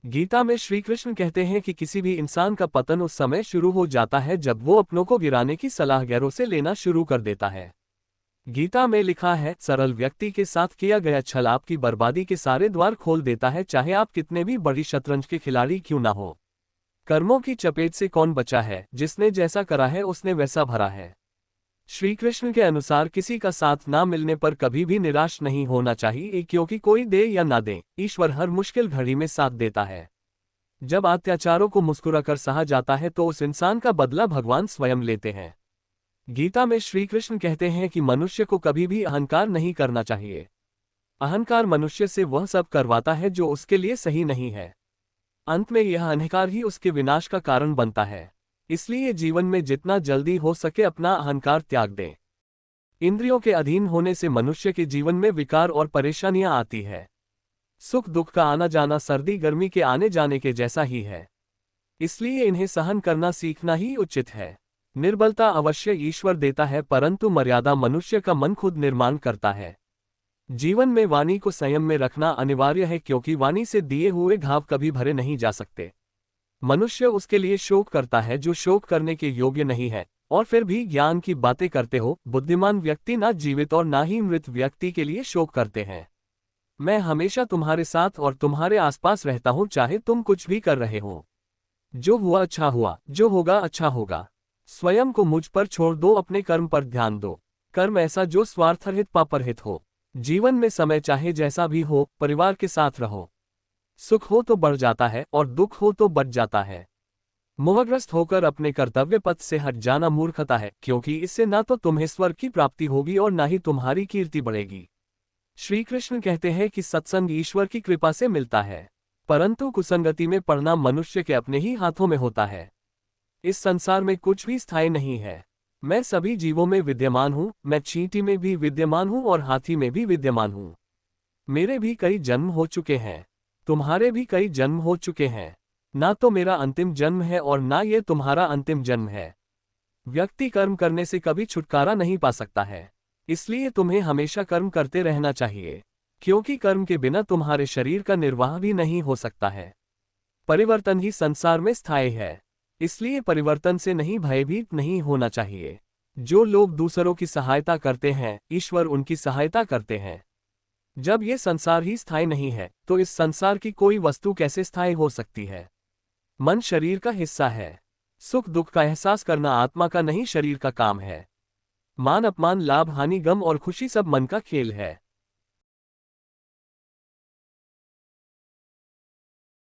गीता में श्री कृष्ण कहते हैं कि किसी भी इंसान का पतन उस समय शुरू हो जाता है जब वो अपनों को गिराने की सलाह गैरों से लेना शुरू कर देता है। गीता में लिखा है, सरल व्यक्ति के साथ किया गया छल आपकी बर्बादी के सारे द्वार खोल देता है, चाहे आप कितने भी बड़ी शतरंज के खिलाड़ी क्यों ना हो। कर्मों की चपेट से कौन बचा है, जिसने जैसा करा है उसने वैसा भरा है। श्री कृष्ण के अनुसार किसी का साथ ना मिलने पर कभी भी निराश नहीं होना चाहिए, क्योंकि कोई दे या ना दे, ईश्वर हर मुश्किल घड़ी में साथ देता है। जब अत्याचारों को मुस्कुराकर सहा जाता है तो उस इंसान का बदला भगवान स्वयं लेते हैं। गीता में श्री कृष्ण कहते हैं कि मनुष्य को कभी भी अहंकार नहीं करना चाहिए। अहंकार मनुष्य से वह सब करवाता है जो उसके लिए सही नहीं है। अंत में यह अहंकार ही उसके विनाश का कारण बनता है। इसलिए जीवन में जितना जल्दी हो सके अपना अहंकार त्याग दें। इंद्रियों के अधीन होने से मनुष्य के जीवन में विकार और परेशानियां आती है। सुख दुख का आना जाना सर्दी गर्मी के आने जाने के जैसा ही है। इसलिए इन्हें सहन करना सीखना ही उचित है। निर्बलता अवश्य ईश्वर देता है, परंतु मर्यादा मनुष्य का मन खुद निर्माण करता है। जीवन में वाणी को संयम में रखना अनिवार्य है, क्योंकि वाणी से दिए हुए घाव कभी भरे नहीं जा सकते। मनुष्य उसके लिए शोक करता है जो शोक करने के योग्य नहीं है, और फिर भी ज्ञान की बातें करते हो। बुद्धिमान व्यक्ति ना जीवित और ना ही मृत व्यक्ति के लिए शोक करते हैं। मैं हमेशा तुम्हारे साथ और तुम्हारे आसपास रहता हूं, चाहे तुम कुछ भी कर रहे हो। जो हुआ अच्छा हुआ, जो होगा अच्छा होगा। स्वयं को मुझ पर छोड़ दो, अपने कर्म पर ध्यान दो। कर्म ऐसा जो स्वार्थरहित पापरहित हो। जीवन में समय चाहे जैसा भी हो, परिवार के साथ रहो। सुख हो तो बढ़ जाता है और दुख हो तो बच जाता है। मोहग्रस्त होकर अपने कर्तव्य पथ से हट जाना मूर्खता है, क्योंकि इससे ना तो तुम्हें स्वर्ग की प्राप्ति होगी और ना ही तुम्हारी कीर्ति बढ़ेगी। श्री कृष्ण कहते हैं कि सत्संग ईश्वर की कृपा से मिलता है, परंतु कुसंगति में पड़ना मनुष्य के अपने ही हाथों में होता है। इस संसार में कुछ भी स्थायी नहीं है। मैं सभी जीवों में विद्यमान हूँ, मैं चींटी में भी विद्यमान हूँ और हाथी में भी विद्यमान हूँ। मेरे भी कई जन्म हो चुके हैं, तुम्हारे भी कई जन्म हो चुके हैं। ना तो मेरा अंतिम जन्म है और ना ये तुम्हारा अंतिम जन्म है। व्यक्ति कर्म करने से कभी छुटकारा नहीं पा सकता है, इसलिए तुम्हें हमेशा कर्म करते रहना चाहिए, क्योंकि कर्म के बिना तुम्हारे शरीर का निर्वाह भी नहीं हो सकता है। परिवर्तन ही संसार में स्थायी है, इसलिए परिवर्तन से नहीं भयभीत नहीं होना चाहिए। जो लोग दूसरों की सहायता करते हैं, ईश्वर उनकी सहायता करते हैं। जब ये संसार ही स्थायी नहीं है, तो इस संसार की कोई वस्तु कैसे स्थायी हो सकती है। मन शरीर का हिस्सा है। सुख दुख का एहसास करना आत्मा का नहीं शरीर का काम है। मान अपमान लाभ हानि गम और खुशी सब मन का खेल है।